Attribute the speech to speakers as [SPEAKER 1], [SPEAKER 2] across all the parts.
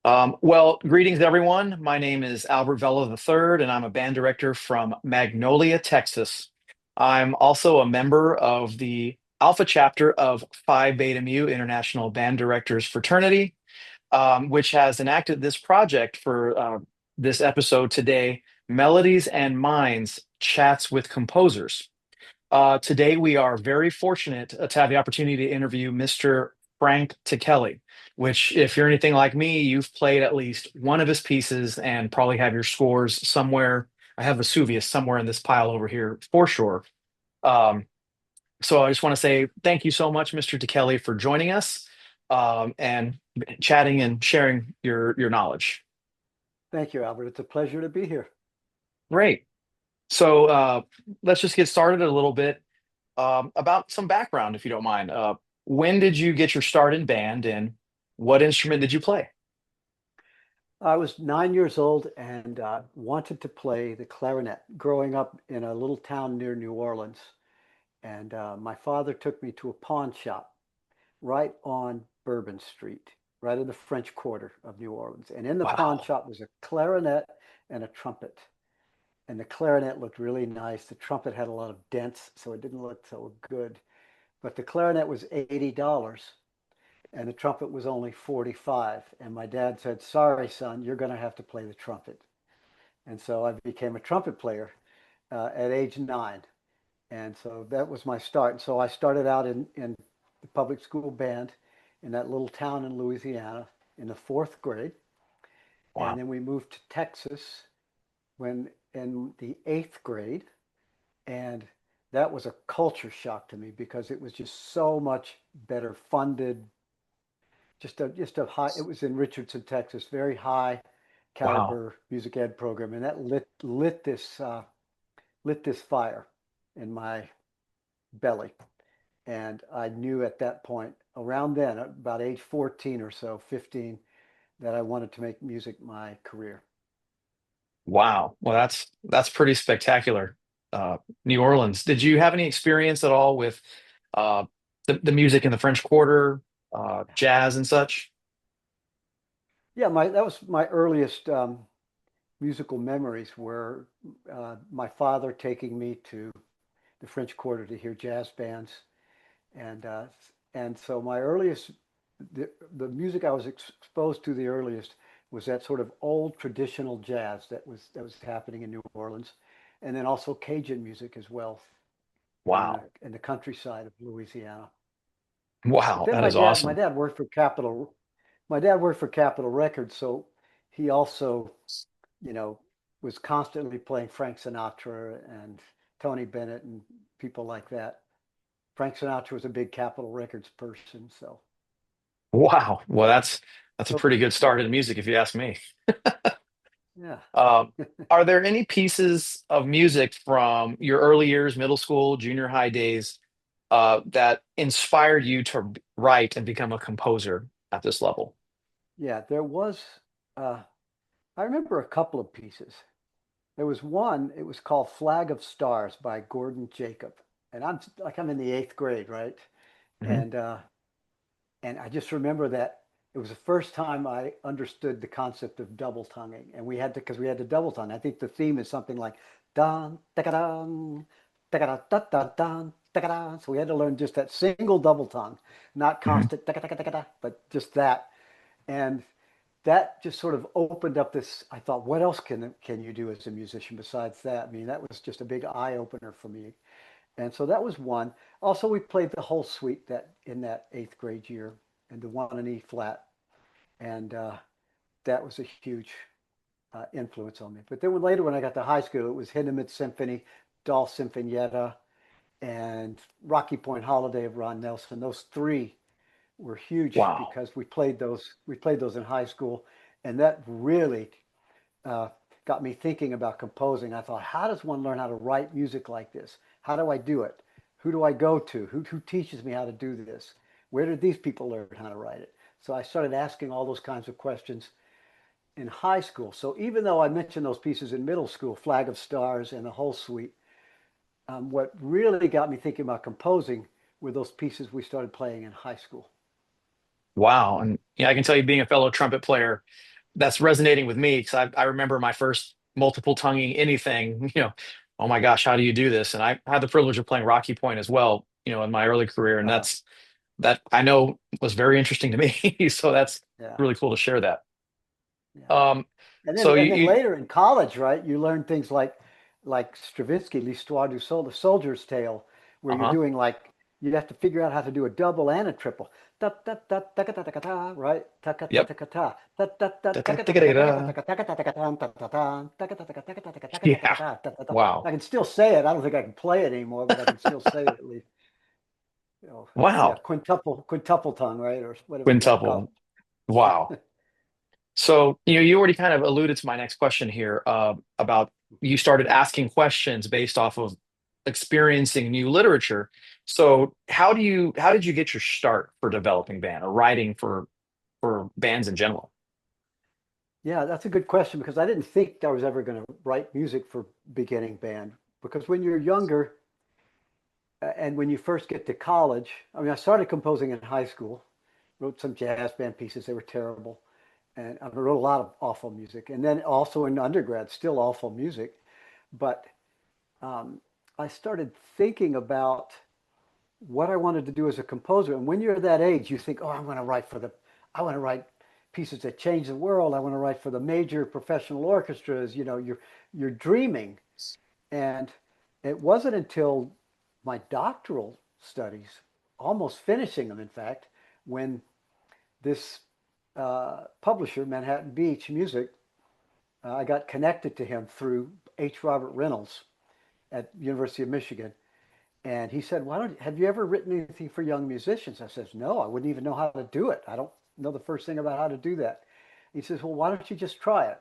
[SPEAKER 1] Well, greetings, everyone. My name is Albert Vella III, and I'm a band director from Magnolia, Texas. I'm also a member of the Alpha chapter of Phi Beta Mu International Band Directors Fraternity, which has enacted this project for this episode today, Melodies and Minds Chats with Composers. Today, we are very fortunate to have the opportunity to interview Mr. Frank Ticheli, which, if you're anything like me, you've played at least one of his pieces and probably have your scores somewhere. I have Vesuvius somewhere in this pile over here for sure. Um, so I just want to say thank you so much, Mr. Ticheli, for joining us and chatting and sharing your knowledge.
[SPEAKER 2] Thank you, Albert. It's a pleasure to be here.
[SPEAKER 1] Great. So let's just get started a little bit. About some background, if you don't mind. When did you get your start in band, and what instrument did you play?
[SPEAKER 2] I was 9 years old and wanted to play the clarinet growing up in a little town near New Orleans. And my father took me to a pawn shop right on Bourbon Street, right in the French Quarter of New Orleans. And in the pawn
[SPEAKER 1] Wow.
[SPEAKER 2] shop was a clarinet and a trumpet. And the clarinet looked really nice. The trumpet had a lot of dents, so it didn't look so good. But the clarinet was $80 and the trumpet was only 45. And my dad said, "Sorry, son, you're going to have to play the trumpet." And so I became a trumpet player at age 9. And so that was my start. And so I started out in the public school band in that little town in Louisiana in the fourth grade. And
[SPEAKER 1] Wow.
[SPEAKER 2] then we moved to Texas when in the eighth grade. And that was a culture shock to me because it was just so much better funded, just a high. It was in Richardson, Texas, very high
[SPEAKER 1] Wow.
[SPEAKER 2] caliber music ed program, and that lit this fire in my belly. And I knew at that point, around then, about age 14 or so, 15, that I wanted to make music my career.
[SPEAKER 1] Wow. Well, that's pretty spectacular. New Orleans. Did you have any experience at all with uh, the music in the French Quarter, jazz and such?
[SPEAKER 2] Yeah, my that was my earliest musical memories were my father taking me to the French Quarter to hear jazz bands, and uh, and so my earliest the music I was exposed to the earliest was that sort of old traditional jazz that was happening in New Orleans, and then also Cajun music as well
[SPEAKER 1] Wow.
[SPEAKER 2] in the countryside of Louisiana. But
[SPEAKER 1] Wow.
[SPEAKER 2] then
[SPEAKER 1] That
[SPEAKER 2] my
[SPEAKER 1] is
[SPEAKER 2] dad my
[SPEAKER 1] awesome.
[SPEAKER 2] dad worked for Capitol my dad worked for Capitol Records, so he also you know was constantly playing Frank Sinatra and Tony Bennett and people like that. Frank Sinatra was a big Capitol Records person, so
[SPEAKER 1] Wow. Well, that's a
[SPEAKER 2] so
[SPEAKER 1] pretty good start in music, if you ask me.
[SPEAKER 2] yeah.
[SPEAKER 1] Um, are there any pieces of music from your early years, middle school, junior high days, that inspired you to write and become a composer at this level?
[SPEAKER 2] Yeah, there was uh I remember a couple of pieces. There was one, it was called Flag of Stars by Gordon Jacob. And I'm in the eighth grade, right?
[SPEAKER 1] Mhm.
[SPEAKER 2] And and I just remember that it was the first time I understood the concept of double tonguing. And we had to because we had to double tongue. I think the theme is something like dan dun da da da da dan da. So we had to learn just that single double tongue, not
[SPEAKER 1] Mhm.
[SPEAKER 2] constant da, but just that. And that just sort of opened up this. I thought, what else can you do as a musician besides that? I mean, that was just a big eye opener for me. And so that was one. Also, we played the whole suite that in that eighth grade year, and the one in E flat, and that was a huge influence on me. But then later, when I got to high school, it was Hindemith Symphony, Doll Sinfonietta, and Rocky Point Holiday of Ron Nelson. Those three were huge
[SPEAKER 1] Wow.
[SPEAKER 2] because we played those in high school, and that really uh, got me thinking about composing. I thought, how does one learn how to write music like this? How do I do it? Who do I go to? Who teaches me how to do this? Where did these people learn how to write it? So I started asking all those kinds of questions in high school. So even though I mentioned those pieces in middle school, Flag of Stars and the whole suite, what really got me thinking about composing were those pieces we started playing in high school.
[SPEAKER 1] Wow. And yeah, I can tell you, being a fellow trumpet player, that's resonating with me because I remember my first multiple tonguing anything, oh my gosh, how do you do this? And I had the privilege of playing Rocky Point as well, in my early career, and
[SPEAKER 2] Uh,
[SPEAKER 1] that I know was very interesting to me. So that's
[SPEAKER 2] yeah,
[SPEAKER 1] really cool to share that.
[SPEAKER 2] yeah.
[SPEAKER 1] Um,
[SPEAKER 2] And then
[SPEAKER 1] so
[SPEAKER 2] and then later in college, right, you learn things like Stravinsky, L'Histoire du Sol, the Soldier's Tale, where you're
[SPEAKER 1] uh-huh,
[SPEAKER 2] doing like you have to figure out how to do a double and a triple. Ta ta ta ta ta ta ta ta, right? Ta ta ta
[SPEAKER 1] yep.
[SPEAKER 2] ta ta ta. Ta ta ta ta ta ta ta ta ta
[SPEAKER 1] Da-da-da-da-da.
[SPEAKER 2] ta ta ta ta ta ta ta ta ta ta ta ta ta ta ta ta ta
[SPEAKER 1] Yeah.
[SPEAKER 2] ta ta ta.
[SPEAKER 1] Wow.
[SPEAKER 2] I can still say it. I don't think I can play it anymore, but I can still say it at least. Yeah,
[SPEAKER 1] Wow.
[SPEAKER 2] quintuple tongue, right, or whatever you want to call
[SPEAKER 1] Quintuple. Wow.
[SPEAKER 2] it.
[SPEAKER 1] So, you already kind of alluded to my next question here, about you started asking questions based off of experiencing new literature. So, how did you get your start for developing band or writing for bands in general?
[SPEAKER 2] Yeah, that's a good question because I didn't think I was ever going to write music for beginning band. Because when you're younger and when you first get to college, I mean, I started composing in high school, wrote some jazz band pieces, they were terrible. And I wrote a lot of awful music. And then also in undergrad, still awful music. But um, I started thinking about what I wanted to do as a composer. And when you're that age, you think, oh, I want to write pieces that change the world. I want to write for the major professional orchestras. You're dreaming. And it wasn't until my doctoral studies, almost finishing them, in fact, when this publisher, Manhattan Beach Music, I got connected to him through H. Robert Reynolds at University of Michigan. And he said, "Why don't have you ever written anything for young musicians?" I says, "No, I wouldn't even know how to do it. I don't know the first thing about how to do that." He says, "Well, why don't you just try it?"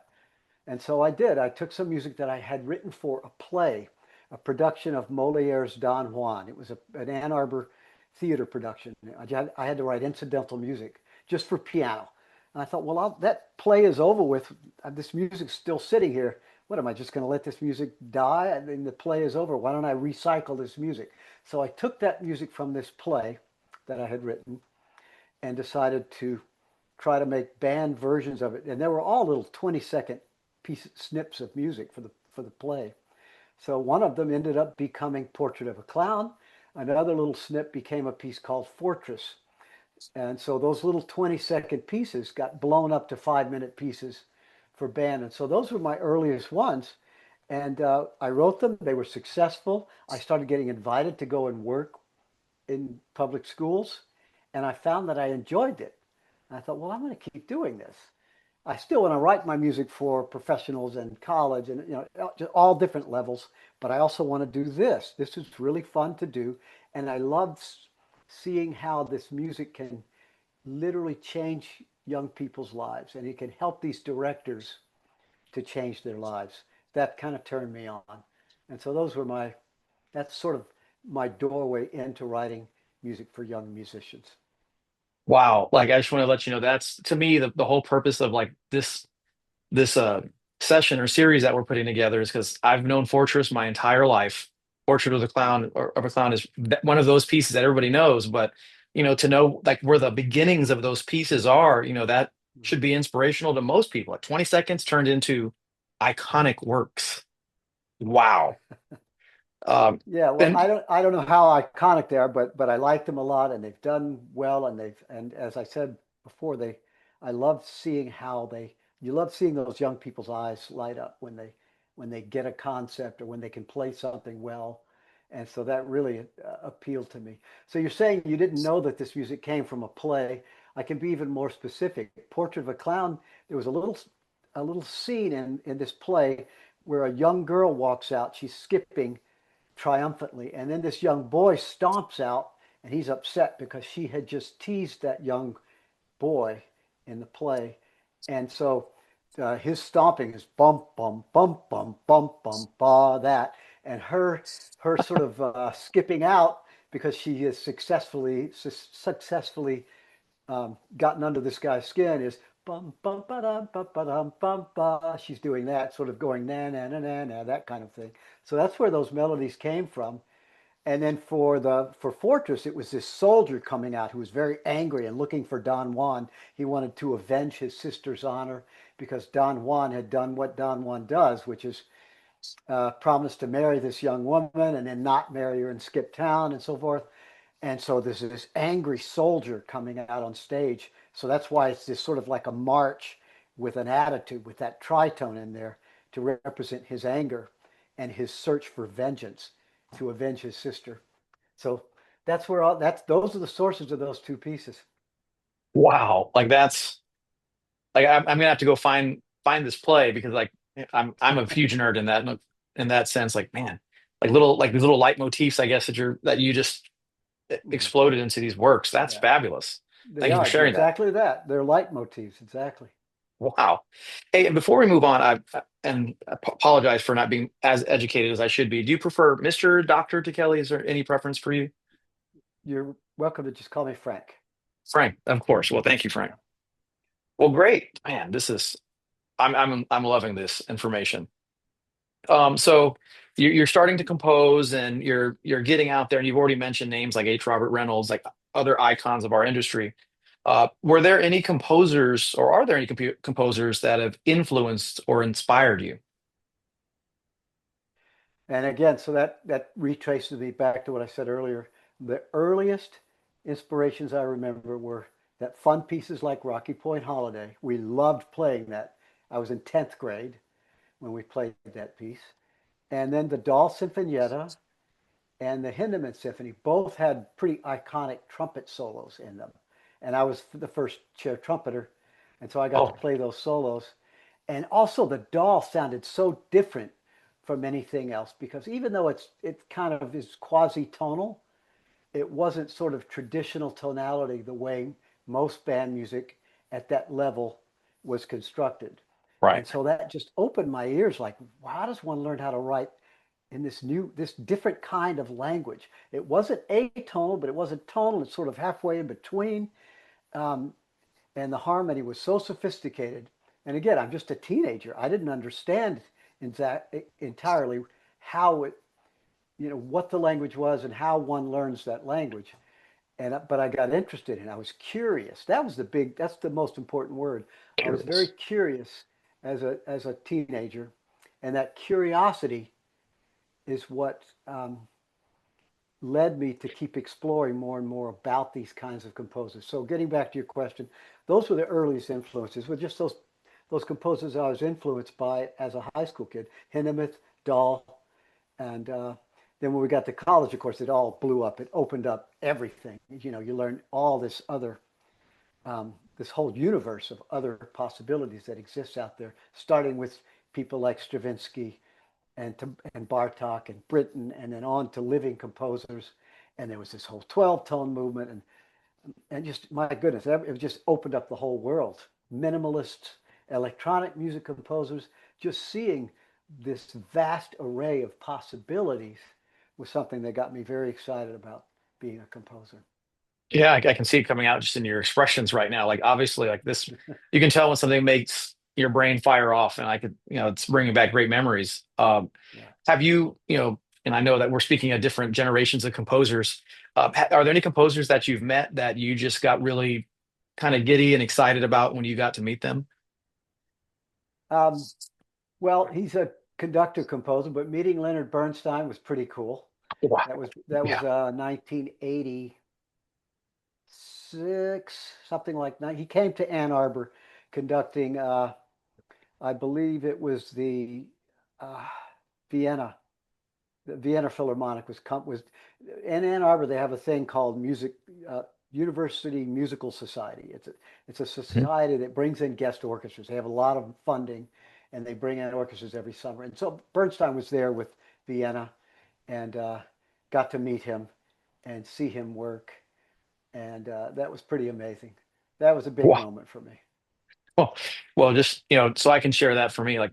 [SPEAKER 2] And so I did. I took some music that I had written for a play, a production of Moliere's Don Juan. It was an Ann Arbor theater production. I had to write incidental music just for piano. And I thought, well, that play is over with. This music's still sitting here. What am I just going to let this music die? I mean, the play is over. Why don't I recycle this music? So I took that music from this play that I had written and decided to try to make band versions of it. And they were all little 20-second snips of music for the play. So one of them ended up becoming Portrait of a Clown. Another little snip became a piece called Fortress. And so those little 20-second pieces got blown up to 5-minute pieces for band. And so those were my earliest ones. And I wrote them. They were successful. I started getting invited to go and work in public schools. And I found that I enjoyed it. And I thought, well, I'm going to keep doing this. I still want to write my music for professionals and college and all different levels, but I also want to do this. This is really fun to do, and I love seeing how this music can literally change young people's lives, and it can help these directors to change their lives. That kind of turned me on, and so that's sort of my doorway into writing music for young musicians.
[SPEAKER 1] Wow. Like I just want to let you know that's to me the whole purpose of like this session or series that we're putting together is because I've known Fortress my entire life. Portrait of the Clown or of a Clown is one of those pieces that everybody knows, but to know like where the beginnings of those pieces are, that should be inspirational to most people. Like 20 seconds turned into iconic works. Wow.
[SPEAKER 2] Yeah, well,
[SPEAKER 1] And
[SPEAKER 2] I don't know how iconic they are, but I like them a lot, and they've done well, and as I said before, I love seeing how they you love seeing those young people's eyes light up when they get a concept or when they can play something well, and so that really appealed to me. So you're saying you didn't know that this music came from a play. I can be even more specific. Portrait of a Clown. There was a little scene in this play where a young girl walks out. She's skipping triumphantly. And then this young boy stomps out and he's upset because she had just teased that young boy in the play. And so his stomping is bump, bump, bump, bump, bump, bump, ba, that. And her sort of skipping out because she has successfully gotten under this guy's skin is bum bum ba dum ba ba dum bum ba. She's doing that, sort of going na na na na na, that kind of thing. So that's where those melodies came from, And then for Fortress, it was this soldier coming out who was very angry and looking for Don Juan. He wanted to avenge his sister's honor because Don Juan had done what Don Juan does, which is promised to marry this young woman and then not marry her and skip town and so forth. And so there's this angry soldier coming out on stage. So that's why it's this sort of like a march with an attitude, with that tritone in there to represent his anger and his search for vengeance to avenge his sister. So that's where all that's those are the sources of those two pieces.
[SPEAKER 1] Wow. Like that's like I'm gonna have to go find this play because like I'm a huge nerd in that sense. Like man, like these little leitmotifs, I guess that you just
[SPEAKER 2] Mhm.
[SPEAKER 1] exploded into these works. That's
[SPEAKER 2] Yeah,
[SPEAKER 1] fabulous.
[SPEAKER 2] they
[SPEAKER 1] Thank you for
[SPEAKER 2] are. They're
[SPEAKER 1] sharing that.
[SPEAKER 2] exactly that. They're leitmotifs, exactly.
[SPEAKER 1] Wow. Hey, and before we move on, apologize for not being as educated as I should be. Do you prefer Mr. Dr. Ticheli? Is there any preference for you?
[SPEAKER 2] You're welcome to just call me Frank.
[SPEAKER 1] Frank, of course. Well, thank you, Frank.
[SPEAKER 2] Yeah.
[SPEAKER 1] Well, great. Man, this is I'm loving this information. So you're starting to compose and you're getting out there, and you've already mentioned names like H. Robert Reynolds, like other icons of our industry. Were there any composers, or are there any composers that have influenced or inspired you?
[SPEAKER 2] And again, so that retraces me back to what I said earlier. The earliest inspirations I remember were that fun pieces like Rocky Point Holiday. We loved playing that. I was in 10th grade when we played that piece. And then the Dahl Sinfonietta and the Hindeman Symphony both had pretty iconic trumpet solos in them. And I was the first chair trumpeter, and so I got to
[SPEAKER 1] Oh,
[SPEAKER 2] play those solos. And also the Dahl sounded so different from anything else because even though it kind of is quasi tonal, it wasn't sort of traditional tonality the way most band music at that level was constructed.
[SPEAKER 1] right,
[SPEAKER 2] And so that just opened my ears like, wow, how does one learn how to write in this different kind of language? It wasn't atonal, but it wasn't tonal. It's sort of halfway in between. Um, and the harmony was so sophisticated. And again, I'm just a teenager. I didn't understand in that entirely how it, what the language was and how one learns that language. But I got interested and I was curious. That's the most important word. I was very
[SPEAKER 1] curious.
[SPEAKER 2] curious as a teenager, and that curiosity is what led me to keep exploring more and more about these kinds of composers. So getting back to your question, those were the earliest influences. Were just those composers I was influenced by as a high school kid: Hindemith, Dahl, and then when we got to college, of course, it all blew up. It opened up everything. You learn all this whole universe of other possibilities that exists out there, starting with people like Stravinsky and Bartok and Britten, and then on to living composers. And there was this whole 12 tone movement, and just my goodness, it just opened up the whole world. Minimalists, electronic music composers, just seeing this vast array of possibilities was something that got me very excited about being a composer.
[SPEAKER 1] Yeah, I can see it coming out just in your expressions right now. Like obviously, like this, you can tell when something makes your brain fire off, and it's bringing back great memories.
[SPEAKER 2] Yeah.
[SPEAKER 1] Have you, and I know that we're speaking of different generations of composers. Are there any composers that you've met that you just got really kind of giddy and excited about when you got to meet them?
[SPEAKER 2] Um, well, he's a conductor composer, but meeting Leonard Bernstein was pretty cool.
[SPEAKER 1] Wow.
[SPEAKER 2] That was
[SPEAKER 1] Yeah.
[SPEAKER 2] 1986, something like that. He came to Ann Arbor conducting. I believe it was uh, Vienna. The Vienna Philharmonic was in Ann Arbor. They have a thing called uh, University Musical Society. It's a
[SPEAKER 1] Mhm.
[SPEAKER 2] society that brings in guest orchestras. They have a lot of funding, and they bring in orchestras every summer. And so Bernstein was there with Vienna, and got to meet him and see him work, and that was pretty amazing. That was a big
[SPEAKER 1] Wow.
[SPEAKER 2] moment for me.
[SPEAKER 1] Well, well, just so I can share that for me. Like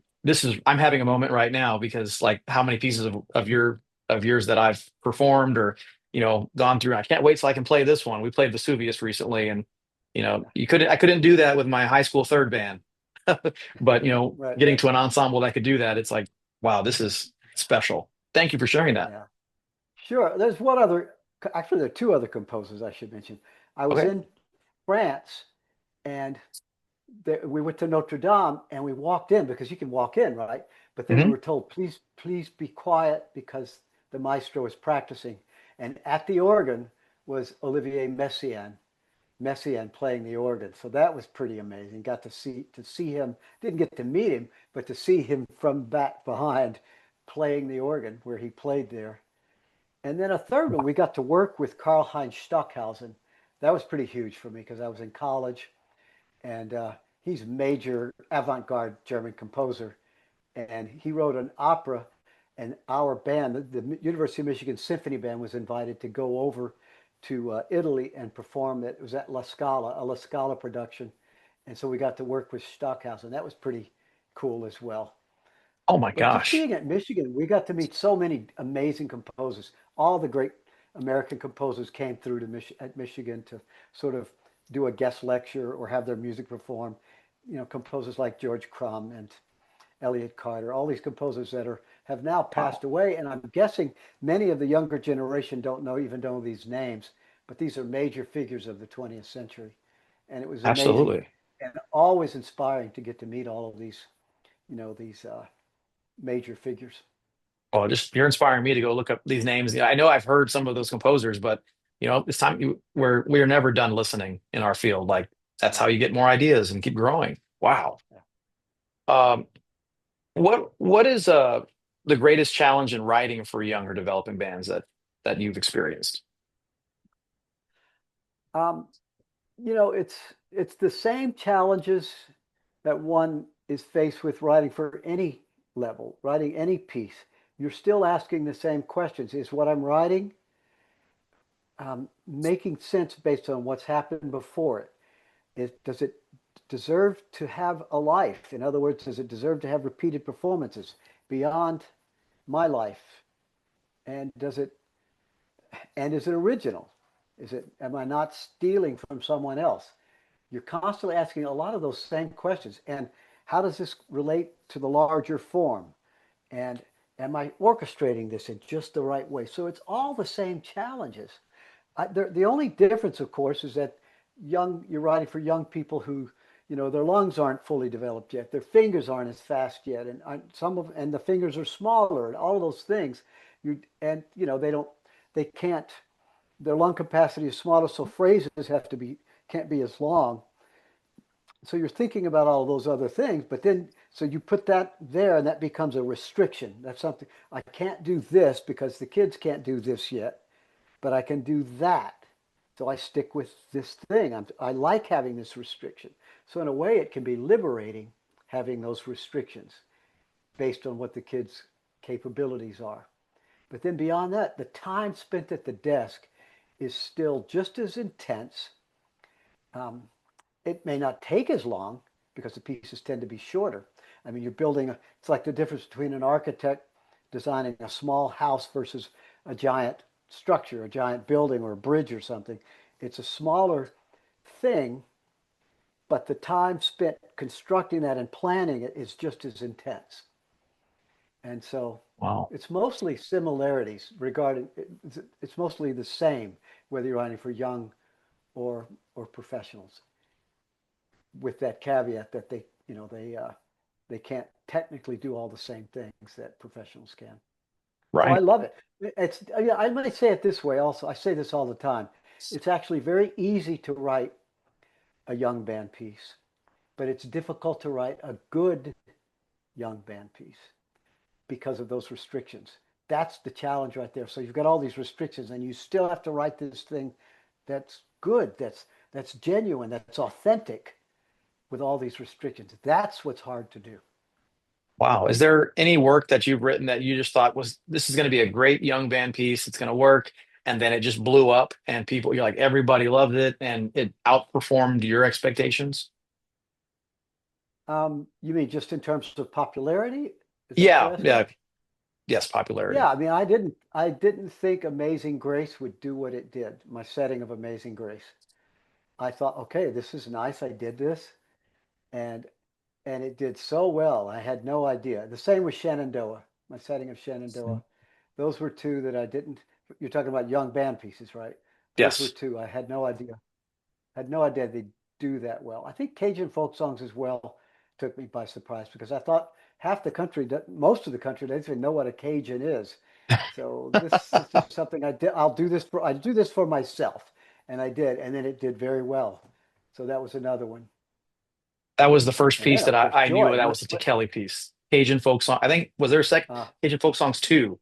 [SPEAKER 1] I'm having a moment right now because like how many pieces of yours that I've performed or gone through. I can't wait till I can play this one. We played Vesuvius recently, and
[SPEAKER 2] Yeah,
[SPEAKER 1] I couldn't do that with my high school third band, but
[SPEAKER 2] right,
[SPEAKER 1] getting
[SPEAKER 2] right.
[SPEAKER 1] to an ensemble that could do that, it's like wow, this is special. Thank you for sharing that.
[SPEAKER 2] Yeah. Sure. There's one other, actually, there are two other composers I should mention. I was
[SPEAKER 1] Okay.
[SPEAKER 2] in France and we went to Notre Dame and we walked in because you can walk in, right? But then we
[SPEAKER 1] Hmm.
[SPEAKER 2] were told, please be quiet because the maestro is practicing. And at the organ was Olivier Messiaen playing the organ. So that was pretty amazing. Got to see him, didn't get to meet him, but to see him from back behind playing the organ where he played there. And then a third one, we got to work with Karl-Heinz Stockhausen. That was pretty huge for me because I was in college and he's a major avant-garde German composer. And he wrote an opera, and our band, the University of Michigan Symphony Band, was invited to go over to Italy and perform it. It was at La Scala, a La Scala production. And so we got to work with Stockhausen. That was pretty cool as well.
[SPEAKER 1] Oh my
[SPEAKER 2] But just
[SPEAKER 1] gosh.
[SPEAKER 2] being at Michigan, we got to meet so many amazing composers. All the great American composers came through to at Michigan to sort of do a guest lecture or have their music performed. You know, composers like George Crumb and Elliott Carter, all these composers that are have now
[SPEAKER 1] Wow.
[SPEAKER 2] passed away. And I'm guessing many of the younger generation don't know these names, but these are major figures of the 20th century. And it was amazing
[SPEAKER 1] Absolutely.
[SPEAKER 2] and always inspiring to get to meet all of these, these major figures.
[SPEAKER 1] Well, just you're inspiring me to go look up these names. I know I've heard some of those composers, but it's time we're never done listening in our field. Like that's how
[SPEAKER 2] Yeah.
[SPEAKER 1] you get more ideas and keep growing. Wow.
[SPEAKER 2] Yeah.
[SPEAKER 1] Um, what is the greatest challenge in writing for young or developing bands that you've experienced?
[SPEAKER 2] Um, it's the same challenges that one is faced with writing for any level, writing any piece. You're still asking the same questions. Is what I'm writing making sense based on what's happened before it? Does it deserve to have a life? In other words, does it deserve to have repeated performances beyond my life? And is it original? Am I not stealing from someone else? You're constantly asking a lot of those same questions. And how does this relate to the larger form? And am I orchestrating this in just the right way? So it's all the same challenges. The only difference, of course, is that you're writing for young people who, their lungs aren't fully developed yet, their fingers aren't as fast yet, and and the fingers are smaller, and all of those things. They can't. Their lung capacity is smaller, so phrases can't be as long. So you're thinking about all those other things, but then so you put that there, and that becomes a restriction. That's something I can't do this because the kids can't do this yet, but I can do that. So I stick with this thing. I like having this restriction. So in a way, it can be liberating having those restrictions based on what the kids' capabilities are. But then beyond that, the time spent at the desk is still just as intense. Um, it may not take as long because the pieces tend to be shorter. I mean, it's like the difference between an architect designing a small house versus a giant structure, a giant building or a bridge or something. It's a smaller thing, but the time spent constructing that and planning it is just as intense. And so
[SPEAKER 1] Wow.
[SPEAKER 2] it's mostly similarities regarding, it's mostly the same, whether you're writing for young or professionals, with that caveat that they can't technically do all the same things that professionals can. So I
[SPEAKER 1] Right.
[SPEAKER 2] love it. Yeah, I might say it this way also. I say this all the time. It's actually very easy to write a young band piece, but it's difficult to write a good young band piece because of those restrictions. That's the challenge right there. So you've got all these restrictions and you still have to write this thing that's good, that's genuine, that's authentic with all these restrictions. That's what's hard to do.
[SPEAKER 1] Wow. Is there any work that you've written that you just thought was this is going to be a great young band piece? It's going to work. And then it just blew up and you're like, everybody loved it and it outperformed your expectations?
[SPEAKER 2] You mean just in terms of popularity? Is that what you're
[SPEAKER 1] Yeah.
[SPEAKER 2] asking?
[SPEAKER 1] Yeah. Yes.
[SPEAKER 2] Yeah,
[SPEAKER 1] Popularity.
[SPEAKER 2] I mean, I didn't think Amazing Grace would do what it did, my setting of Amazing Grace. I thought, okay, this is nice. I did this, and and it did so well. I had no idea. The same with Shenandoah, my setting of Shenandoah. Those were two that I didn't. You're talking about young band pieces, right? Those were
[SPEAKER 1] Yes.
[SPEAKER 2] two. I had no idea they'd do that well. I think Cajun folk songs as well took me by surprise because I thought half the country, most of the country, doesn't even know what a Cajun is. So this is just something I did. I do this for myself, and I did, and then it did very well. So that was another one.
[SPEAKER 1] That was the first
[SPEAKER 2] And then
[SPEAKER 1] piece that
[SPEAKER 2] of course
[SPEAKER 1] I knew
[SPEAKER 2] Joy.
[SPEAKER 1] that was a Ticheli piece. Cajun folk song. I think was there a sec
[SPEAKER 2] Uh,
[SPEAKER 1] Cajun folk songs too.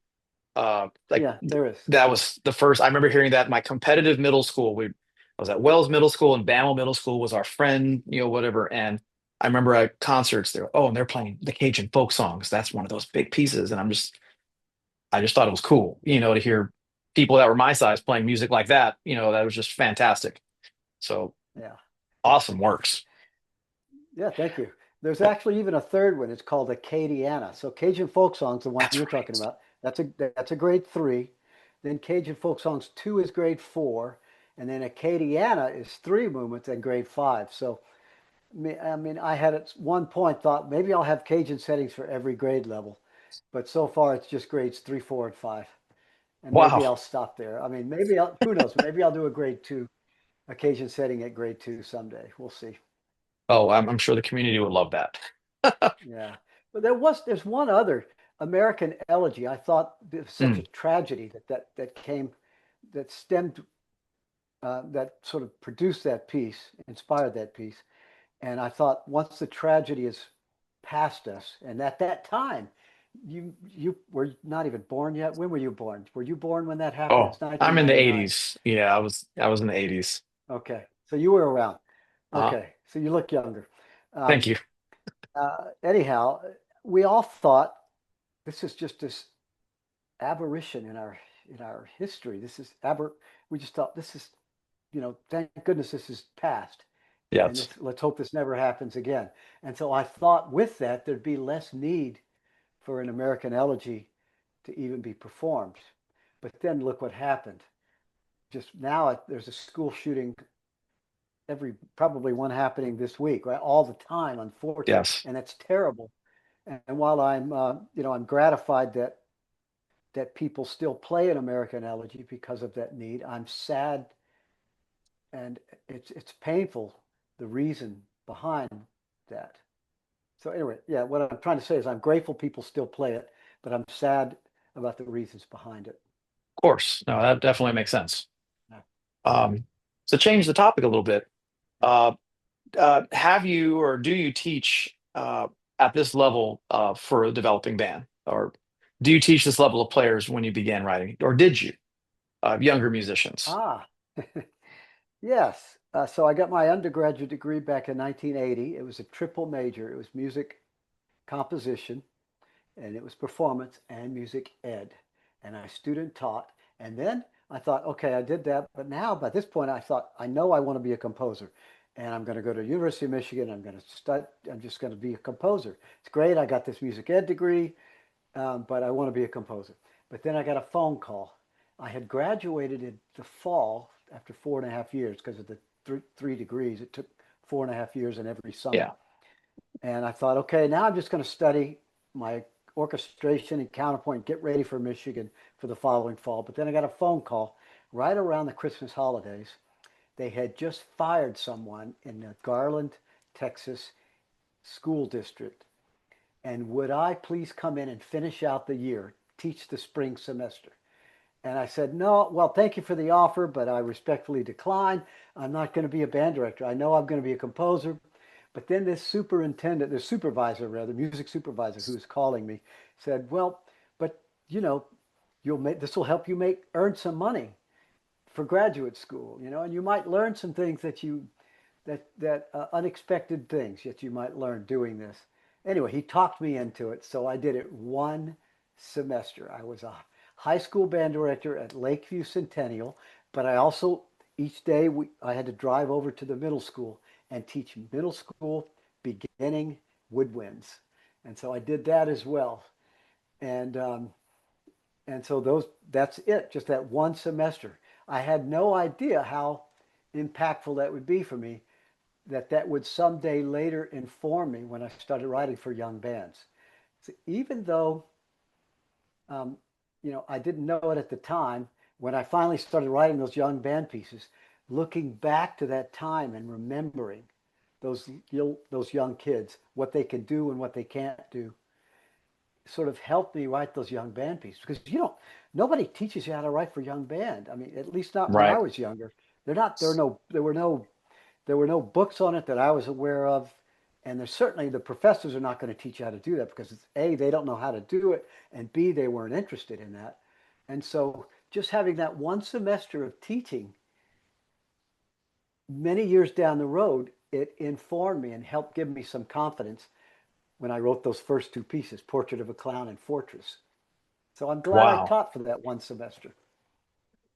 [SPEAKER 1] Like
[SPEAKER 2] yeah, there is.
[SPEAKER 1] that was the first. I remember hearing that in my competitive middle school. I was at Wells Middle School and Bama Middle School was our friend, whatever. And I remember at concerts there. Oh, and they're playing the Cajun folk songs. That's one of those big pieces. And I just thought it was cool, to hear people that were my size playing music like that. That was just fantastic. So
[SPEAKER 2] Yeah,
[SPEAKER 1] awesome works.
[SPEAKER 2] yeah. Thank you. There's actually even a third one. It's called Acadiana. So Cajun folk songs, the one
[SPEAKER 1] That's
[SPEAKER 2] you're talking
[SPEAKER 1] right.
[SPEAKER 2] about, that's a grade three. Then Cajun folk songs two is grade four, and then Acadiana is three movements and grade five. So I mean, I had at one point thought maybe I'll have Cajun settings for every grade level, but so far it's just grades three, four, and five. And maybe
[SPEAKER 1] Wow.
[SPEAKER 2] I'll stop there. I mean, maybe who knows? Maybe I'll do a grade two, a Cajun setting at grade two someday. We'll see.
[SPEAKER 1] Oh, I'm sure the community would love that.
[SPEAKER 2] Yeah. But there's one other American elegy. I thought it was such
[SPEAKER 1] Mm,
[SPEAKER 2] a tragedy that came, that stemmed, that sort of produced that piece, inspired that piece. And I thought once the tragedy is past us, and at that time, you were not even born yet. When were you born? Were you born when that happened?
[SPEAKER 1] oh,
[SPEAKER 2] It's
[SPEAKER 1] I'm in the
[SPEAKER 2] 1999.
[SPEAKER 1] 80s. Yeah, I was in the 80s.
[SPEAKER 2] Okay, so you were around.
[SPEAKER 1] Uh,
[SPEAKER 2] Okay, so you look younger.
[SPEAKER 1] thank
[SPEAKER 2] Um,
[SPEAKER 1] you.
[SPEAKER 2] Anyhow, we all thought this is just this aberration in our history. This is aber. We just thought this is, thank goodness this is past, and
[SPEAKER 1] Yes,
[SPEAKER 2] let's hope this never happens again. And so I thought with that there'd be less need for an American elegy to even be performed. But then look what happened. Just now, there's a school shooting probably one happening this week, right? All the time, unfortunately,
[SPEAKER 1] yes,
[SPEAKER 2] and that's terrible. And while I'm gratified that people still play an American elegy because of that need, I'm sad and it's painful the reason behind that. So anyway, yeah, what I'm trying to say is I'm grateful people still play it, but I'm sad about the reasons behind it.
[SPEAKER 1] of course. No, that definitely makes sense.
[SPEAKER 2] Yeah,
[SPEAKER 1] Um, to change the topic a little bit,
[SPEAKER 2] yeah.
[SPEAKER 1] uh, have you or do you teach at this level for a developing band, or do you teach this level of players when you began writing, or did you, younger musicians?
[SPEAKER 2] Ah, yes. So I got my undergraduate degree back in 1980. It was a triple major. It was music composition, and it was performance and music ed. And I student taught. And then I thought, okay, I did that. But now, by this point, I thought, I know I want to be a composer. And I'm going to go to University of Michigan. I'm just going to be a composer. It's great. I got this music ed degree, but I want to be a composer. But then I got a phone call. I had graduated in the fall after 4.5 years because of the three degrees. It took 4.5 years in every summer.
[SPEAKER 1] Yeah,
[SPEAKER 2] And I thought, okay, now I'm just going to study my orchestration and counterpoint, get ready for Michigan for the following fall. But then I got a phone call right around the Christmas holidays. They had just fired someone in the Garland, Texas school district. And would I please come in and finish out the year, teach the spring semester? And I said, no, well, thank you for the offer, but I respectfully decline. I'm not going to be a band director. I know I'm going to be a composer. But then this superintendent, the supervisor rather, music supervisor who was calling me said, well, but you know, this will help you earn some money for graduate school, and you might learn some things that unexpected things that you might learn doing this. Anyway, he talked me into it, so I did it one semester. I was a high school band director at Lakeview Centennial, but I also each day I had to drive over to the middle school and teach middle school beginning woodwinds, and so I did that as well. And so that's it, just that one semester. I had no idea how impactful that would be for me, that would someday later inform me when I started writing for young bands. So even though, um, I didn't know it at the time, when I finally started writing those young band pieces, looking back to that time and remembering those young kids, what they can do and what they can't do, sort of helped me write those young band pieces. Because nobody teaches you how to write for young band. I mean, at least not when I
[SPEAKER 1] Right.
[SPEAKER 2] was younger. They're not. There were no books on it that I was aware of, and there's certainly the professors are not going to teach you how to do that because A, they don't know how to do it, and B, they weren't interested in that. And so just having that one semester of teaching many years down the road, it informed me and helped give me some confidence when I wrote those first two pieces, Portrait of a Clown and Fortress. So I'm glad I
[SPEAKER 1] Wow.
[SPEAKER 2] taught for that one semester.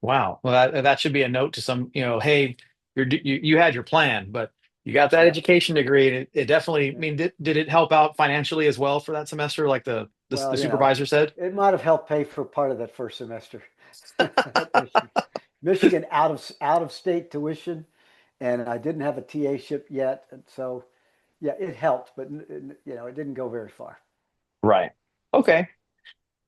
[SPEAKER 1] Wow. Well, that should be a note to some, hey, you had your plan, but you got that
[SPEAKER 2] Yeah.
[SPEAKER 1] education degree, and it definitely, I
[SPEAKER 2] Yeah.
[SPEAKER 1] mean, did it help out financially as well for that semester, like the
[SPEAKER 2] Well,
[SPEAKER 1] supervisor said?
[SPEAKER 2] it might have helped pay for part of that first semester at Michigan. Michigan out of state tuition, and I didn't have a TA ship yet, and so yeah, it helped, but it didn't go very far.
[SPEAKER 1] Right. Okay.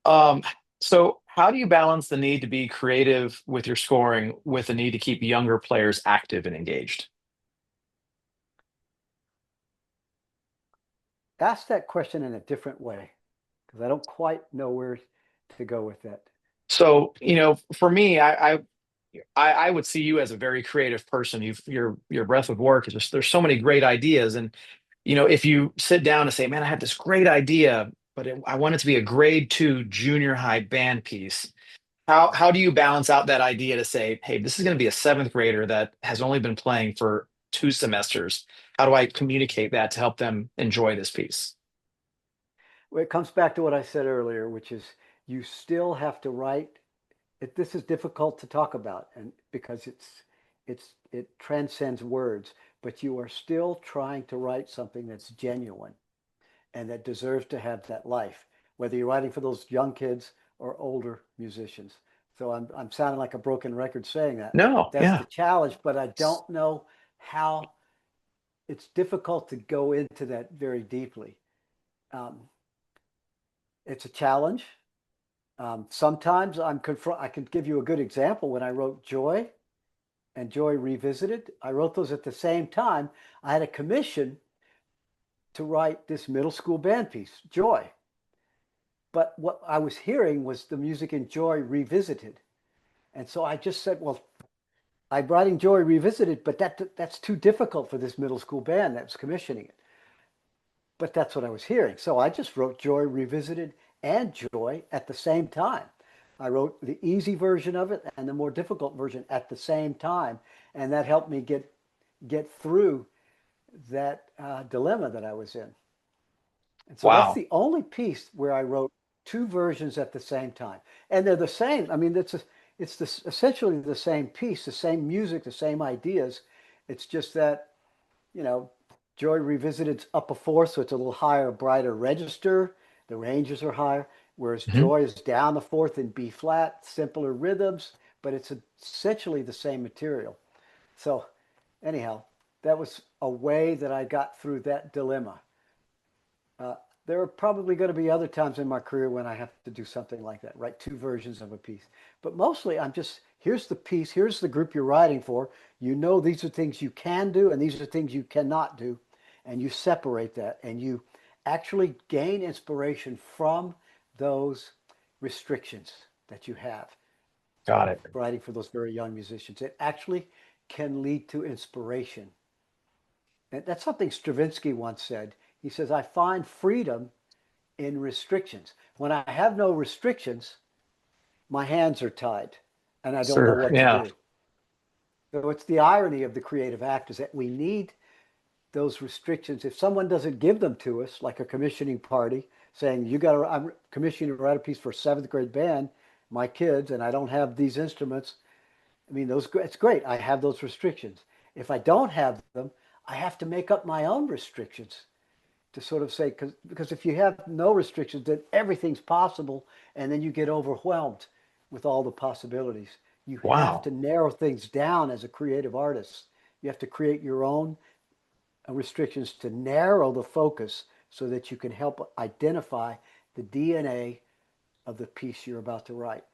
[SPEAKER 1] Um, so how do you balance the need to be creative with your scoring with the need to keep younger players active and engaged?
[SPEAKER 2] Ask that question in a different way because I don't quite know where to go with that.
[SPEAKER 1] So, for me, I would see you as a very creative person. Your breadth of work is just there's so many great ideas, and if you sit down and say, "Man, I have this great idea, but I want it to be a grade two junior high band piece." How do you balance out that idea to say, "Hey, this is going to be a seventh grader that has only been playing for two semesters. How do I communicate that to help them enjoy this piece?"
[SPEAKER 2] Well, it comes back to what I said earlier, which is you still have to write. This is difficult to talk about, and because it transcends words, but you are still trying to write something that's genuine and that deserves to have that life, whether you're writing for those young kids or older musicians. So I'm sounding like a broken record saying that.
[SPEAKER 1] No,
[SPEAKER 2] That's the
[SPEAKER 1] yeah.
[SPEAKER 2] challenge, but I don't know how. It's difficult to go into that very deeply. Um, it's a challenge. Sometimes I can give you a good example. When I wrote Joy and Joy Revisited, I wrote those at the same time. I had a commission to write this middle school band piece, Joy. But what I was hearing was the music in Joy Revisited. And so I just said, well, I'm writing Joy Revisited, but that's too difficult for this middle school band that was commissioning it. But that's what I was hearing. So I just wrote Joy Revisited and Joy at the same time. I wrote the easy version of it and the more difficult version at the same time. And that helped me get through that dilemma that I was in. And so that's
[SPEAKER 1] Wow.
[SPEAKER 2] the only piece where I wrote two versions at the same time. And they're the same. I mean, essentially the same piece, the same music, the same ideas. It's just that, you know, Joy Revisited's up a fourth, so it's a little higher, brighter register. The ranges are higher, whereas
[SPEAKER 1] Mhm.
[SPEAKER 2] Joy is down a fourth in B flat, simpler rhythms, but it's essentially the same material. So, anyhow, that was a way that I got through that dilemma. Uh, there are probably going to be other times in my career when I have to do something like that, write two versions of a piece. But mostly I'm just, here's the piece, here's the group you're writing for. You know these are things you can do and these are things you cannot do. And you separate that and you actually gain inspiration from those restrictions that you have
[SPEAKER 1] Got
[SPEAKER 2] of
[SPEAKER 1] it.
[SPEAKER 2] writing for those very young musicians. It actually can lead to inspiration. And that's something Stravinsky once said. He says, I find freedom in restrictions. When I have no restrictions, my hands are tied and I don't know
[SPEAKER 1] Sure.
[SPEAKER 2] what to
[SPEAKER 1] Yeah.
[SPEAKER 2] do. So it's the irony of the creative act is that we need those restrictions. If someone doesn't give them to us, like a commissioning party saying, you got to, I'm commissioning to write a piece for a seventh grade band, my kids, and I don't have these instruments. I mean, it's great. I have those restrictions. If I don't have them, I have to make up my own restrictions to sort of say, because if you have no restrictions, then everything's possible, and then you get overwhelmed with all the possibilities. You have
[SPEAKER 1] Wow.
[SPEAKER 2] to narrow things down as a creative artist. You have to create your own restrictions to narrow the focus so that you can help identify the DNA of the piece you're about to write.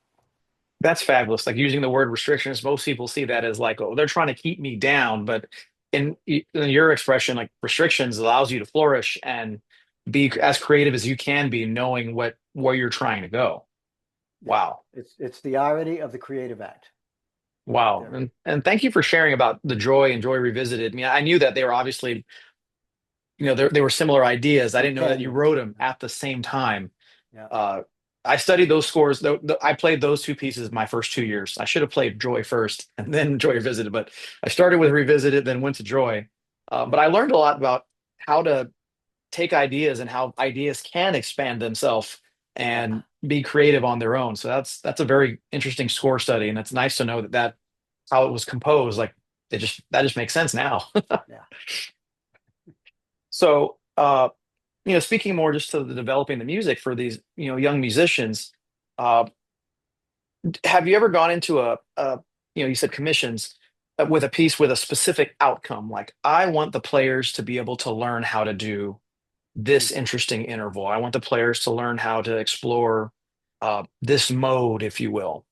[SPEAKER 1] That's fabulous. Like using the word restrictions, most people see that as like, oh, they're trying to keep me down. But in your expression, like restrictions allows you to flourish and be as creative as you can be, knowing where you're trying to go.
[SPEAKER 2] Yeah,
[SPEAKER 1] Wow.
[SPEAKER 2] it's the irony of the creative act right
[SPEAKER 1] Wow.
[SPEAKER 2] there.
[SPEAKER 1] And thank you for sharing about the Joy and Joy Revisited. I mean, I knew that they were obviously, they were similar ideas. I didn't know that you
[SPEAKER 2] Companions.
[SPEAKER 1] wrote them at the same time.
[SPEAKER 2] Yeah.
[SPEAKER 1] Uh, I studied those scores. I played those two pieces my first 2 years. I should have played Joy first and then Joy Revisited, but I started with Revisited, then went to Joy. But
[SPEAKER 2] Yeah.
[SPEAKER 1] I learned a lot about how to take ideas and how ideas can expand themselves
[SPEAKER 2] Yeah.
[SPEAKER 1] and be creative on their own. So that's a very interesting score study, and it's nice to know that how it was composed. Like that just makes sense now.
[SPEAKER 2] Yeah.
[SPEAKER 1] So, speaking more just to the developing the music for these, young musicians, uh, have you ever gone into you said commissions with a piece with a specific outcome? Like, I want the players to be able to learn how to do this
[SPEAKER 2] Mhm.
[SPEAKER 1] interesting interval. I want the players to learn how to explore this mode, if you will.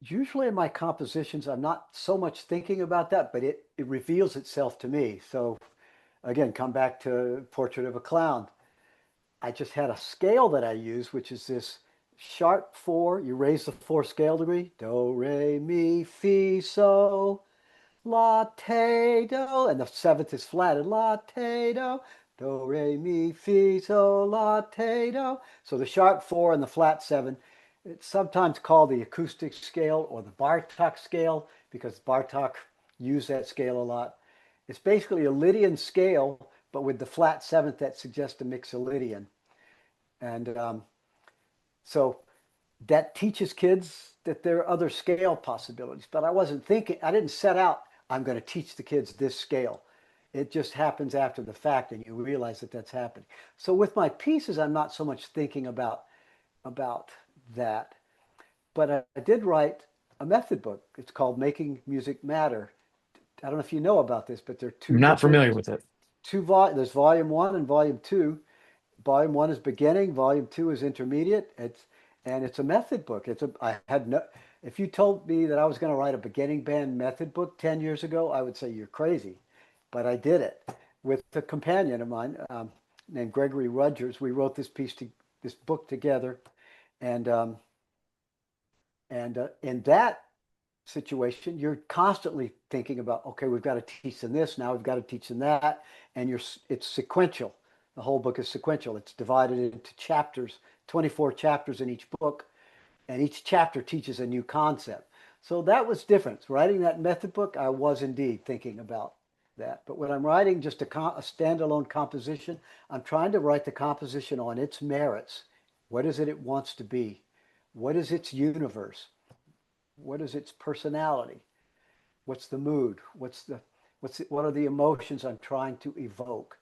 [SPEAKER 2] Usually in my compositions, I'm not so much thinking about that, but it reveals itself to me. So again, come back to Portrait of a Clown. I just had a scale that I use, which is this sharp four. You raise the four scale degree, do, re, mi, fi, so, la, te, do, and the seventh is flatted, la, te, do, re, mi, fi, so, la, te, do. So the sharp four and the flat seven, it's sometimes called the acoustic scale or the Bartok scale because Bartok used that scale a lot. It's basically a Lydian scale, but with the flat seventh that suggests a mixolydian. And so that teaches kids that there are other scale possibilities. But I wasn't thinking, I didn't set out, I'm going to teach the kids this scale. It just happens after the fact, and you realize that that's happening. So with my pieces, I'm not so much thinking about that. But I did write a method book. It's called Making Music Matter. I don't know if you know about this, but there are two
[SPEAKER 1] I'm not
[SPEAKER 2] different
[SPEAKER 1] familiar with it.
[SPEAKER 2] there's volume one and volume two. Volume one is beginning. Volume two is intermediate. It's a method book. I had no. If you told me that I was going to write a beginning band method book 10 years ago, I would say you're crazy, but I did it with a companion of mine named Gregory Rogers. We wrote this book together, and in that situation, you're constantly thinking about, okay, we've got to teach them this, now we've got to teach them that, and it's sequential. The whole book is sequential. It's divided into chapters, 24 chapters in each book, and each chapter teaches a new concept. So that was different. Writing that method book, I was indeed thinking about that. But when I'm writing just a standalone composition, I'm trying to write the composition on its merits. What is it wants to be? What is its universe? What is its personality? What's the mood? What are the emotions I'm trying to evoke?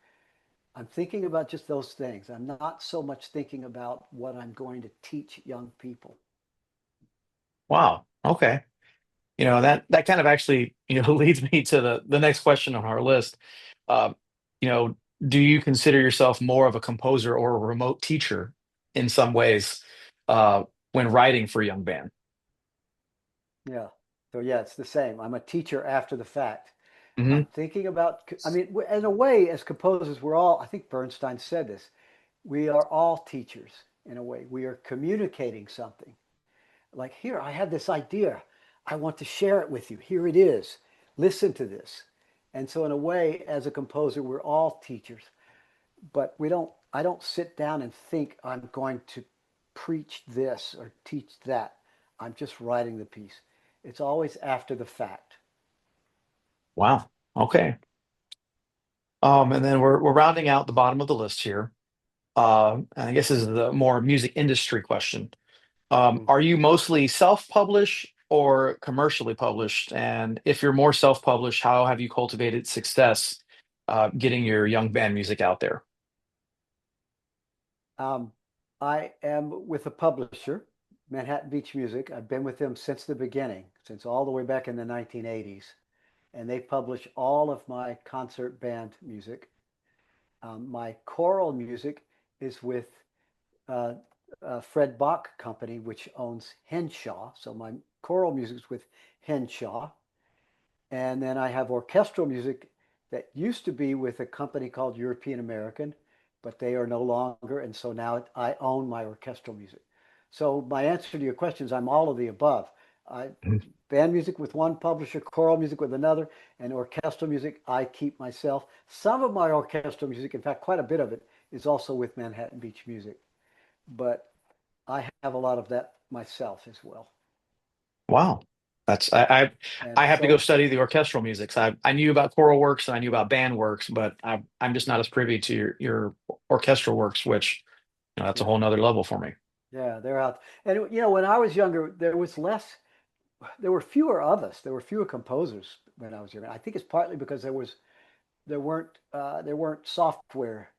[SPEAKER 2] I'm thinking about just those things. I'm not so much thinking about what I'm going to teach young people.
[SPEAKER 1] Wow. Okay. That kind of actually, leads me to the next question on our list. Uh, you know, do you consider yourself more of a composer or a remote teacher in some ways when writing for young band?
[SPEAKER 2] Yeah. So yeah, it's the same. I'm a teacher after the fact. I'm
[SPEAKER 1] Hmm.
[SPEAKER 2] thinking about, I mean, in a way, as composers, we're all, I think Bernstein said this, we are all teachers in a way. We are communicating something. Like, here, I have this idea. I want to share it with you. Here it is. Listen to this. And so, in a way, as a composer, we're all teachers. But I don't sit down and think I'm going to preach this or teach that. I'm just writing the piece. It's always after the fact.
[SPEAKER 1] Wow. Okay. And then we're rounding out the bottom of the list here. And I guess this is the more music industry question.
[SPEAKER 2] Mm.
[SPEAKER 1] Are you mostly self-published or commercially published? And if you're more self-published, how have you cultivated success getting your young band music out there?
[SPEAKER 2] Um, I am with a publisher, Manhattan Beach Music. I've been with them since the beginning, since all the way back in the 1980s. And they publish all of my concert band music. My choral music is with Fred Bach Company, which owns Henshaw. So my choral music is with Henshaw. And then I have orchestral music that used to be with a company called European American, but they are no longer. And so now I own my orchestral music. So my answer to your question is I'm all of the above. I
[SPEAKER 1] Mhm.
[SPEAKER 2] band music with one publisher, choral music with another, and orchestral music I keep myself. Some of my orchestral music, in fact, quite a bit of it, is also with Manhattan Beach Music. But I have a lot of that myself as well.
[SPEAKER 1] Wow. That's
[SPEAKER 2] And
[SPEAKER 1] I have to go
[SPEAKER 2] so,
[SPEAKER 1] study the orchestral music. So I knew about choral works and I knew about band works, but I'm just not as privy to your orchestral works, which that's a
[SPEAKER 2] yeah,
[SPEAKER 1] whole nother level for me.
[SPEAKER 2] yeah, they're out. And when I was younger, there were fewer of us. There were fewer composers when I was younger. I think it's partly because there weren't software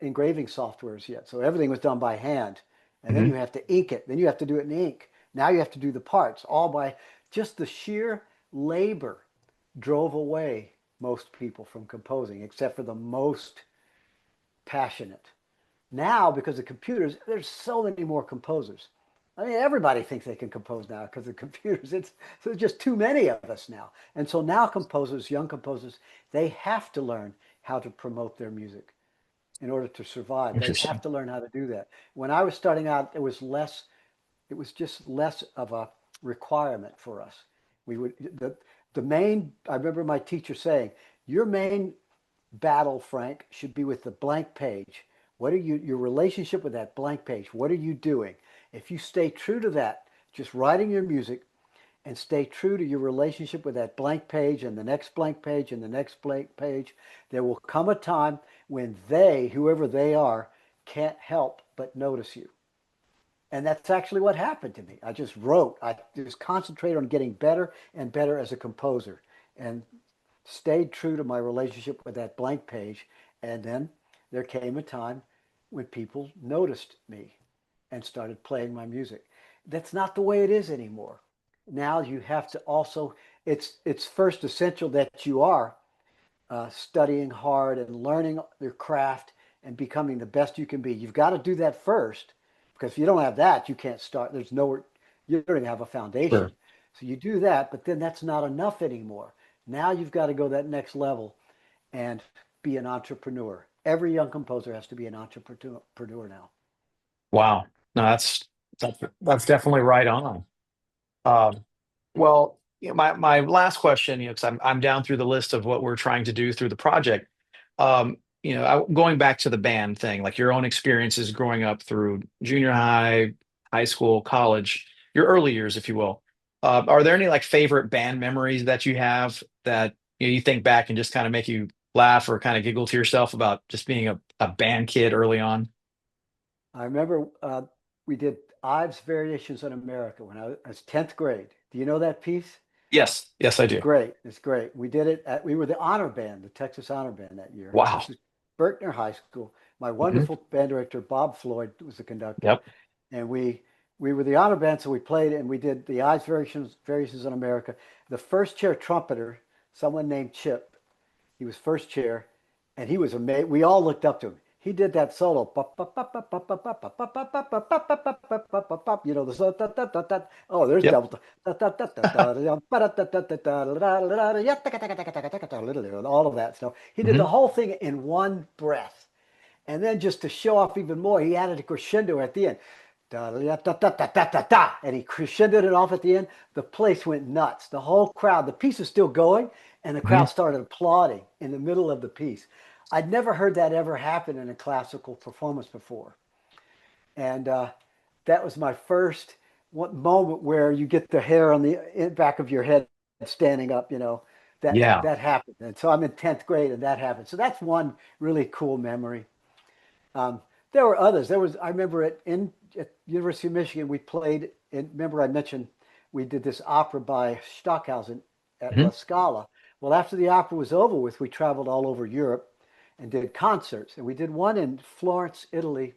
[SPEAKER 2] engraving softwares yet, so everything was done by hand, and then
[SPEAKER 1] Hmm.
[SPEAKER 2] you have to ink it. Then you have to do it in ink. Now you have to do the parts all by just the sheer labor drove away most people from composing, except for the most passionate. Now, because of computers, there's so many more composers. I mean, everybody thinks they can compose now because of computers. So there's just too many of us now. And so now composers, young composers, they have to learn how to promote their music in order to survive. They have
[SPEAKER 1] Interesting.
[SPEAKER 2] to learn how to do that. When I was starting out, it was just less of a requirement for us. We would the main I remember my teacher saying, your main battle, Frank, should be with the blank page. What are your relationship with that blank page? What are you doing? If you stay true to that, just writing your music and stay true to your relationship with that blank page and the next blank page and the next blank page, there will come a time when whoever they are, can't help but notice you. And that's actually what happened to me. I just wrote. I just concentrated on getting better and better as a composer and stayed true to my relationship with that blank page. And then there came a time when people noticed me and started playing my music. That's not the way it is anymore. Now you have to also, it's first essential that you are studying hard and learning your craft and becoming the best you can be. You've got to do that first because if you don't have that, you can't start. There's nowhere, you don't even have a foundation.
[SPEAKER 1] Sure.
[SPEAKER 2] So you do that, but then that's not enough anymore. Now you've got to go that next level and be an entrepreneur. Every young composer has to be an entrepreneur now.
[SPEAKER 1] Wow. No, that's definitely right on. Um, well, my last question, because I'm down through the list of what we're trying to do through the project. Going back to the band thing, like your own experiences growing up through junior high, high school, college, your early years, if you will. Are there any like favorite band memories that you have that you think back and just kind of make you laugh or kind of giggle to yourself about just being a band kid early on?
[SPEAKER 2] I remember we did Ives Variations on America when I was 10th grade. Do you know that piece?
[SPEAKER 1] Yes, yes, I
[SPEAKER 2] It's
[SPEAKER 1] do.
[SPEAKER 2] great. It's great. We were the honor band, the Texas honor band that year.
[SPEAKER 1] Wow.
[SPEAKER 2] This is Berkner High School. My
[SPEAKER 1] Hmm.
[SPEAKER 2] wonderful band director, Bob Floyd, was the conductor.
[SPEAKER 1] Yep.
[SPEAKER 2] And we were the honor band, so we played and we did the Ives Variations on America. The first chair trumpeter, someone named Chip, he was first chair, and he was amazing. We all looked up to him. He did that solo. You know, the solo. Oh, there's
[SPEAKER 1] Yep.
[SPEAKER 2] double. All of that stuff. He did
[SPEAKER 1] Hmm.
[SPEAKER 2] the whole thing in one breath. And then just to show off even more, he added a crescendo at the end. And he crescendoed it off at the end. The place went nuts. The whole crowd, the piece is still going, and the
[SPEAKER 1] Hmm.
[SPEAKER 2] crowd started applauding in the middle of the piece. I'd never heard that ever happen in a classical performance before. And that was my first moment where you get the hair on the back of your head standing up,
[SPEAKER 1] Yeah.
[SPEAKER 2] that happened. And so I'm in 10th grade and that happened. So that's one really cool memory. Um, there were others. I remember at University of Michigan, we played, and remember I mentioned we did this opera by Stockhausen at
[SPEAKER 1] Hmm.
[SPEAKER 2] La Scala. Well, after the opera was over with, we traveled all over Europe and did concerts. And we did one in Florence, Italy,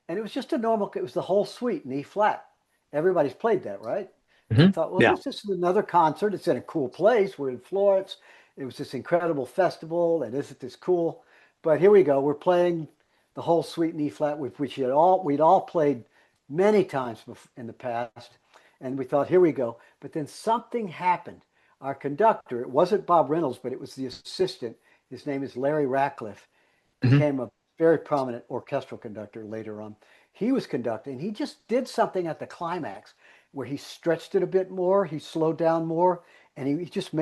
[SPEAKER 2] and it was just it was the whole suite in E flat. Everybody's played that, right? And I
[SPEAKER 1] Hmm.
[SPEAKER 2] thought, well,
[SPEAKER 1] Yeah.
[SPEAKER 2] this is another concert. It's in a cool place. We're in Florence. It was this incredible festival, and isn't this cool? But here we go. We're playing the whole suite in E flat, with which we'd all played many times in the past, and we thought, here we go. But then something happened. Our conductor, it wasn't Bob Reynolds, but it was the assistant. His name is Larry Ratcliffe,
[SPEAKER 1] Hmm.
[SPEAKER 2] became a very prominent orchestral conductor later on. He was conducting. He just did something at the climax where he stretched it a bit more, he slowed down more, and he just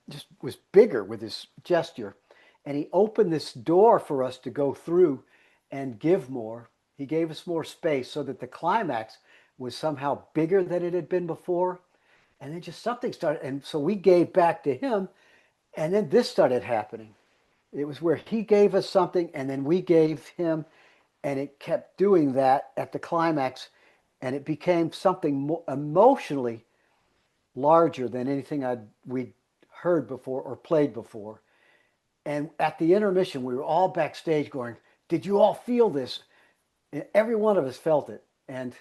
[SPEAKER 2] just was bigger with his gesture. And he opened this door for us to go through and give more. He gave us more space so that the climax was somehow bigger than it had been before. And then just something started. And so we gave back to him. And then this started happening. It was where he gave us something and then we gave him, and it kept doing that at the climax, and it became something emotionally larger than anything we'd heard before or played before. And at the intermission, we were all backstage going, "Did you all feel this?" And every one of us felt it, and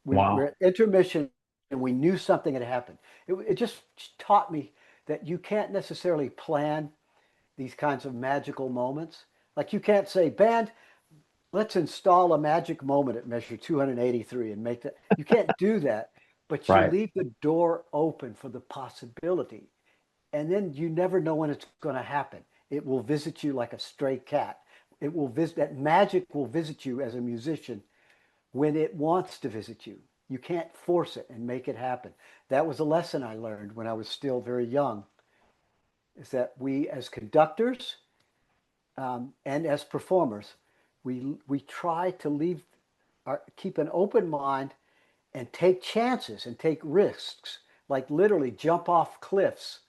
[SPEAKER 2] we're
[SPEAKER 1] Wow.
[SPEAKER 2] at intermission, and we knew something had happened. It just taught me that you can't necessarily plan these kinds of magical moments. Like you can't say, "Band, let's install a magic moment at measure 283 and make that." You can't do that, but you
[SPEAKER 1] Right.
[SPEAKER 2] leave the door open for the possibility. And then you never know when it's going to happen. It will visit you like a stray cat. It will visit, that magic will visit you as a musician when it wants to visit you. You can't force it and make it happen. That was a lesson I learned when I was still very young, is that we as conductors and as performers, we try to keep an open mind and take chances and take risks, like literally jump off cliffs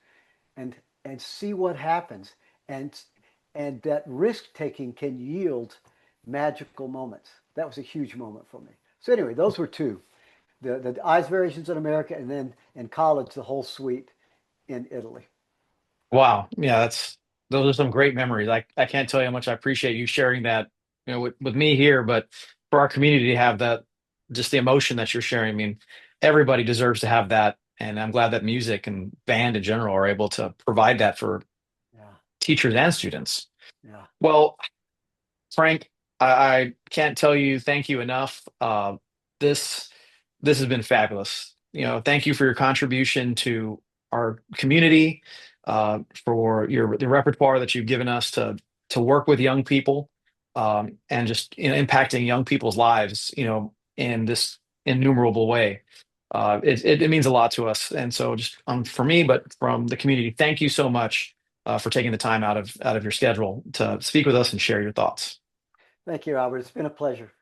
[SPEAKER 2] and see what happens. And that risk taking can yield magical moments. That was a huge moment for me. So anyway, those were two. The Eyes Variations in America, and then in college the whole suite in Italy.
[SPEAKER 1] Wow. Yeah, those are some great memories. I can't tell you how much I appreciate you sharing that, with me here, but for our community to have that, just the emotion that you're sharing. I mean, everybody deserves to have that. And I'm glad that music and band in general are able to provide that for
[SPEAKER 2] Yeah,
[SPEAKER 1] teachers and students.
[SPEAKER 2] yeah.
[SPEAKER 1] Well, Frank, I can't tell you thank you enough. This this has been fabulous. Thank you for your contribution to our community, for the repertoire that you've given us to work with young people, and just impacting young people's lives, in this innumerable way. It means a lot to us, and so just for me, but from the community, thank you so much for taking the time out of your schedule to speak with us and share your thoughts.
[SPEAKER 2] Thank you, Albert. It's been a pleasure.